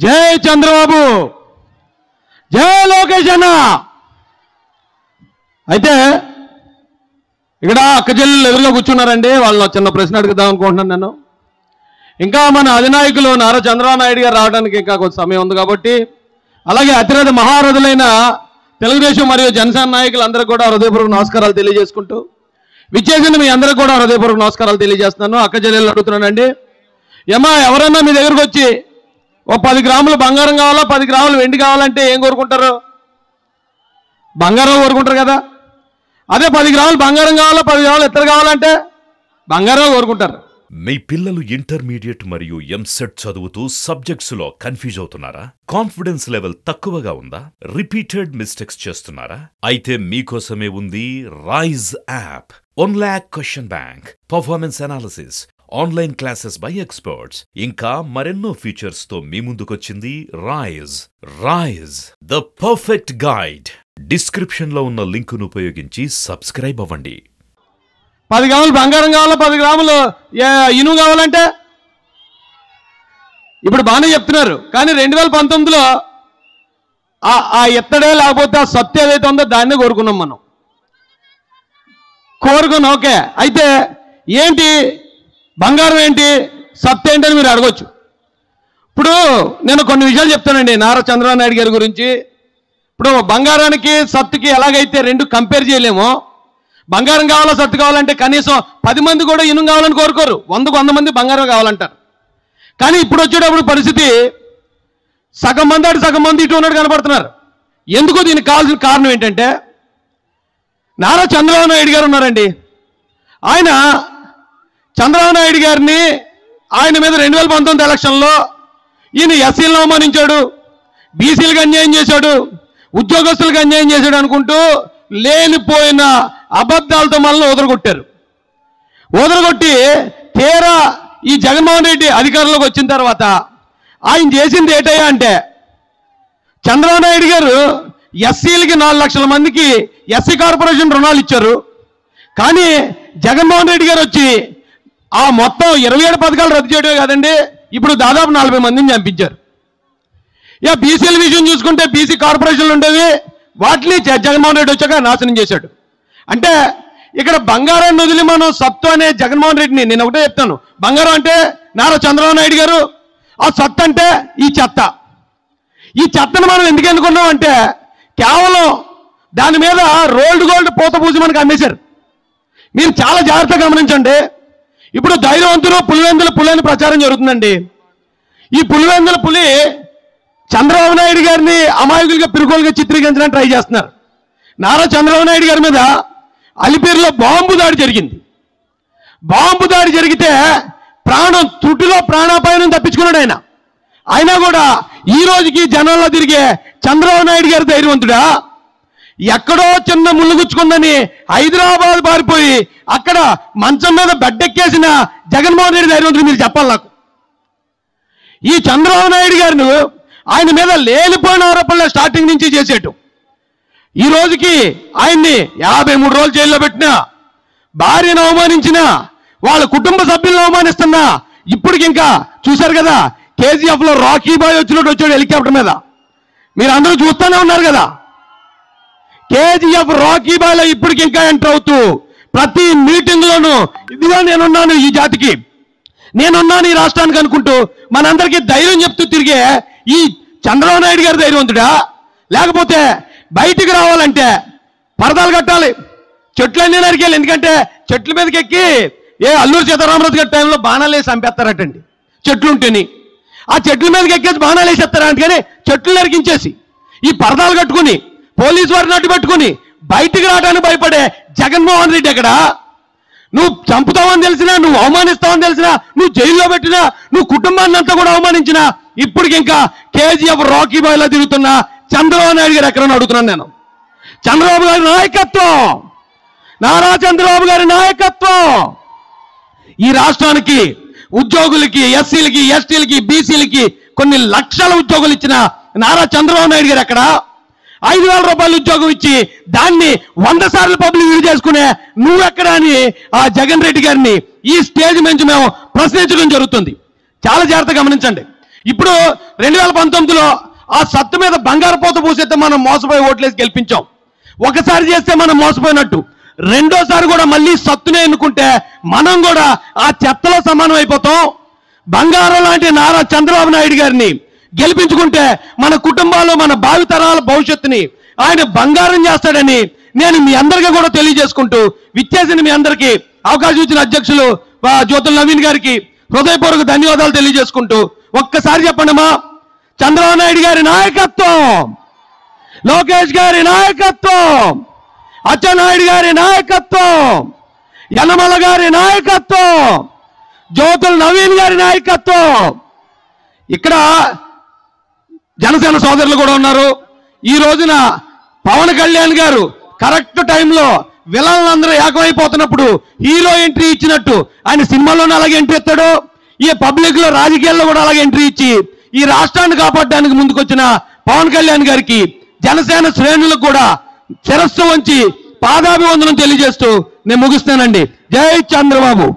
జై చంద్రబాబు, జై లోకేష్ అన్న. అయితే ఇక్కడ అక్కచెల్లెలు ఎదురుగా కూర్చున్నారండి. వాళ్ళని చిన్న ప్రశ్న అడుగుదాం అనుకుంటున్నాను నేను. ఇంకా మన అధినాయకులు నారా చంద్రబాబు నాయుడు గారు రావడానికి ఇంకా కొంత సమయం ఉంది కాబట్టి, అలాగే అతిరథ మహారథులైన తెలుగుదేశం మరియు జనసేన నాయకులు అందరూ కూడా హృదయపూర్వక నమస్కారాలు తెలియజేసుకుంటూ, విచ్చేసిన మీ అందరూ కూడా హృదయపూర్వక నమస్కారాలు తెలియజేస్తున్నాను. అక్కచెల్లెలు అడుగుతున్నానండి, ఏమా ఎవరన్నా మీ దగ్గరకు వచ్చి ఓ 10 గ్రాములు బంగారం కావాలా, 10 గ్రాములు వెండి కావాలంటే ఏం కోరుకుంటారు? బంగారం కోరుకుంటారు కదా. అదే 10 గ్రాములు బంగారం కావాలా, 10 గ్రాములు ఇత్తడి కావాలంటే బంగారం కోరుకుంటారు. మీ పిల్లలు ఇంటర్మీడియట్ మరియు ఎంసెట్ చదువుతూ సబ్జెక్ట్స్ లో కన్ఫ్యూజ్ అవుతున్నారా? కాన్ఫిడెన్స్ లెవెల్ తక్కువగా ఉందా? రిపీటెడ్ మిస్టేక్స్ చేస్తున్నారా? అయితే మీకోసమే ఉంది Rise app. 1 lakh question bank, performance analysis, online classes by experts, ఇంకా మరెన్నో ఫీచర్స్ తో మీ ముందుకొచ్చింది Rise. Rise, the perfect guide. Description లో ఉన్న లింకును ఉపయోగించి సబ్స్క్రైబ్ అవ్వండి. 10 గ్రాములు బంగారం కావాలా, 10 గ్రాములు ఇనుము కావాలంటే ఇప్పుడు బాగానే చెప్తున్నారు. కానీ 2019లో ఆ ఎత్తడే లేకపోతే ఆ సత్తు ఏదైతే ఉందో దాన్నే కోరుకున్నాం మనం. కోరుకున్నాం, ఓకే. అయితే ఏంటి బంగారం ఏంటి, సత్తు ఏంటి అని మీరు అడగొచ్చు. ఇప్పుడు నేను కొన్ని విషయాలు చెప్తానండి నారా చంద్రబాబు నాయుడు గారి గురించి. ఇప్పుడు బంగారానికి సత్తుకి ఎలాగైతే రెండు కంపేర్ చేయలేమో, బంగారం కావాలా సత్తు కావాలంటే కనీసం 10 మంది కూడా ఇనుము కావాలని కోరుకోరు. 100 మంది బంగారం కావాలంటారు. కానీ ఇప్పుడు వచ్చేటప్పుడు పరిస్థితి సగం మంది అటు సగం మంది ఇటు ఉన్నట్టు కనపడుతున్నారు. ఎందుకో దీనికి కావాల్సిన కారణం ఏంటంటే, నారా చంద్రబాబు నాయుడు గారు ఉన్నారండి. ఆయన చంద్రబాబు నాయుడు గారిని ఆయన మీద 2019 ఎలక్షన్లో ఈయన ఎస్సీలను అవమానించాడు, బీసీలకు అన్యాయం చేశాడు, ఉద్యోగస్తులకు అన్యాయం చేశాడు అనుకుంటూ లేనిపోయిన అబద్ధాలతో మనల్ని వదలగొట్టారు. వదలగొట్టి తీరా ఈ జగన్మోహన్ రెడ్డి అధికారంలోకి వచ్చిన తర్వాత ఆయన చేసింది ఏంటయ్యా అంటే, చంద్రబాబు నాయుడు గారు ఎస్సీలకి 4 లక్షల మందికి ఎస్సీ కార్పొరేషన్ రుణాలు ఇచ్చారు. కానీ జగన్మోహన్ రెడ్డి గారు వచ్చి ఆ మొత్తం 27 పథకాలు రద్దు చేయడమే కాదండి, ఇప్పుడు దాదాపు 40 మందిని చంపించారు. ఇక బీసీల విషయం చూసుకుంటే బీసీ కార్పొరేషన్లు ఉండేవి, వాటిని జగన్మోహన్ రెడ్డి వచ్చాక నాశనం చేశాడు. అంటే ఇక్కడ బంగారాన్ని వదిలి మనం సత్తు అనే జగన్మోహన్ రెడ్డిని, నేను ఒకటే చెప్తాను, బంగారం అంటే నారా చంద్రబాబు నాయుడు గారు, ఆ సత్తు అంటే ఈ చెత్త. ఈ చెత్తను మనం ఎందుకు ఎన్నుకున్నాం అంటే, కేవలం దాని మీద రోల్డ్ గోల్డ్ పూత పూసి మనకు అమ్మేశారు. మీరు చాలా జాగ్రత్తగా గమనించండి. ఇప్పుడు ధైర్యవంతులు పులివెందుల పులి అని ప్రచారం జరుగుతుందండి. ఈ పులివెందుల పులి చంద్రబాబు నాయుడు గారిని అమాయకులుగా పిరుకోలుగా చిత్రీకరించడానికి ట్రై చేస్తున్నారు. నారా చంద్రబాబు నాయుడు గారి మీద అలిపిరిలో బాంబు దాడి జరిగింది. బాంబు దాడి జరిగితే ప్రాణం త్రుటిలో ప్రాణాపాయం తప్పించుకున్నాడు ఆయన. అయినా కూడా ఈ రోజుకి జనంలో తిరిగే చంద్రబాబు నాయుడు గారి ధైర్యవంతుడా? ఎక్కడో చిన్న ముళ్ళుగుచ్చుకుందని హైదరాబాద్ పారిపోయి అక్కడ మంచం మీద బెడ్డెక్కేసిన జగన్మోహన్ రెడ్డి ధైర్యవంతుడు మీరు చెప్పాలి నాకు. ఈ చంద్రబాబు నాయుడు గారిని ఆయన మీద లేనిపోయిన ఆరోపణలు స్టార్టింగ్ నుంచి చేసేటు ఈ రోజుకి ఆయన్ని 53 రోజులు జైల్లో పెట్టినా, భార్యను అవమానించినా, వాళ్ళ కుటుంబ సభ్యులను అవమానిస్తున్నా, ఇప్పటికి ఇంకా చూశారు కదా కేజీఎఫ్లో రాకీ బాయ్ వచ్చినట్టు వచ్చాడు హెలికాప్టర్ మీద. మీరు అందరూ చూస్తూనే ఉన్నారు కదా. కేజీఎఫ్ రాకీ బాయ్లో ఇప్పటికి ఇంకా ఎంటర్ అవుతూ ప్రతి మీటింగ్లోనూ ఇదిగా నేనున్నాను ఈ జాతికి, నేనున్నాను ఈ రాష్ట్రానికి అనుకుంటూ మనందరికీ ధైర్యం చెప్తూ తిరిగే ఈ చంద్రబాబు నాయుడు గారి ధైర్యవంతుడా? లేకపోతే బయటికి రావాలంటే పరదాలు కట్టాలి, చెట్లన్నీ నరికేయాలి. ఎందుకంటే చెట్ల మీదకి ఎక్కి అల్లూరు సీతారామరాజు గారి టైంలో బాణాలు వేసి చంపేస్తారటండి చెట్లుంటేని. ఆ చెట్ల మీదకి ఎక్కేసి బాణాలు వేసేస్తారంట. కానీ చెట్లు నరికించేసి ఈ పరదాలు కట్టుకుని పోలీసు వారిని అడ్డు పెట్టుకుని బయటికి రావడానికి భయపడే జగన్మోహన్ రెడ్డి ఎక్కడ? నువ్వు చంపుతావని తెలిసినా, నువ్వు అవమానిస్తావని తెలిసినా, నువ్వు జైల్లో పెట్టినా, నువ్వు కుటుంబాన్ని అంతా కూడా అవమానించినా, ఇప్పటికి ఇంకా కేజీఎఫ్ రాకీ బాయ్లో తిరుగుతున్న చంద్రబాబు నాయుడు గారు ఎక్కడని అడుగుతున్నాను నేను. చంద్రబాబు గారి నాయకత్వం, నారా చంద్రబాబు గారి నాయకత్వం ఈ రాష్ట్రానికి ఉద్యోగులకి, ఎస్సీలకి, ఎస్టీలకి, బీసీలకి కొన్ని లక్షల ఉద్యోగులు ఇచ్చిన నారా చంద్రబాబు నాయుడు గారు ఎక్కడ? 5,000 రూపాయలు ఉద్యోగం ఇచ్చి దాన్ని 100 సార్లు పబ్లిక్ వ్యూ చేసుకునే నువ్వెక్కడ అని ఆ జగన్ రెడ్డి గారిని ఈ స్టేజ్ నుంచి మేము ప్రశ్నించడం జరుగుతుంది. చాలా జాగ్రత్తగా గమనించండి. ఇప్పుడు 2019లో ఆ సత్తు మీద బంగారు పోత పూసేస్తే మనం మోసపోయి ఓట్లేసి గెలిపించాం. ఒకసారి చేస్తే మనం మోసపోయినట్టు, రెండోసారి కూడా మళ్ళీ సత్తునే ఎన్నుకుంటే మనం కూడా ఆ చెత్తలో సమానం అయిపోతాం. బంగారం లాంటి నారా చంద్రబాబు నాయుడు గారిని గెలిపించుకుంటే మన కుటుంబాల్లో మన భావితరాల భవిష్యత్తుని ఆయన బంగారం చేస్తాడని నేను మీ అందరికీ కూడా తెలియజేసుకుంటూ, విచ్చేసిన మీ అందరికీ అవకాశం ఇచ్చిన అధ్యక్షులు జ్యోతుల నవీన్ గారికి హృదయపూర్వక ధన్యవాదాలు తెలియజేసుకుంటూ, ఒక్కసారి చెప్పండి మా చంద్రబాబు నాయుడు గారి నాయకత్వం, లోకేష్ గారి నాయకత్వం, అచ్చెన్నాయుడు గారి నాయకత్వం, యనమల గారి నాయకత్వం, జ్యోతుల నవీన్ గారి నాయకత్వం. ఇక్కడ జనసేన సోదరులు కూడా ఉన్నారు. ఈ రోజున పవన్ కళ్యాణ్ గారు కరెక్ట్ టైంలో విలన్లందరూ ఏకమైపోతున్నప్పుడు హీరో ఎంట్రీ ఇచ్చినట్టు ఆయన సినిమాలోనే అలాగే ఎంట్రీ ఇస్తాడు, ఈ పబ్లిక్ లో రాజకీయాల్లో కూడా అలాగే ఎంట్రీ ఇచ్చి ఈ రాష్ట్రాన్ని కాపాడడానికి ముందుకొచ్చిన పవన్ కళ్యాణ్ గారికి జనసేన శ్రేణులకు కూడా శిరస్సు వంచి పాదాభివందనం తెలియజేస్తూ నేను ముగిస్తానండి. జై చంద్రబాబు.